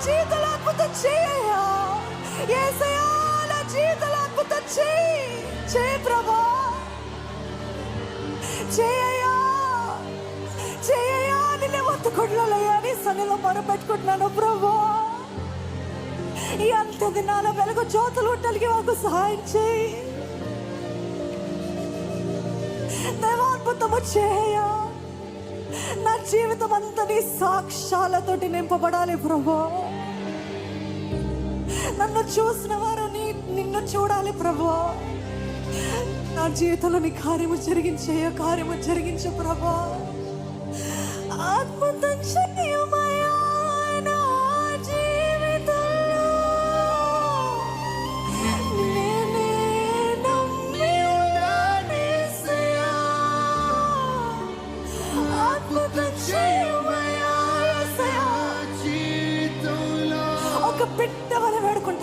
జీవితంలో అద్భుతం చేయయ్యా. యేసయ్యా నా జీవితంలో అద్భుతం చేయి ప్రభా, చేయయ్యా చేయయ్యా. నిన్నే మొత్తుకుంటున్నానయ్యా, నీ సన్నిధిలో మొరపెట్టుకుంటున్నాను ప్రభా. ఈ అంత్య దినాల వెలుగు జ్యోతులు ఉండలిగి మాకు సహాయం చేయి దేవాద్భుతము చేయయ్యా. నా జీవితం అంతా నీ సాక్ష్యాలతోటి నింపబడాలి ప్రభా. నన్ను చూసిన వారు నిన్ను చూడాలి ప్రభా. నా జీవితంలో నీ కార్యము జరిగించు ప్రభా. అద్భుతం చేయమయ్యా నా జీవితంలో. నేనే నమ్మి ఉన్నాను యేసయ్యా. అద్భుతం చేయమయ్యా యేసయ్యా. ఒక బిడ్డ వలె వేడుకుంటున్నాను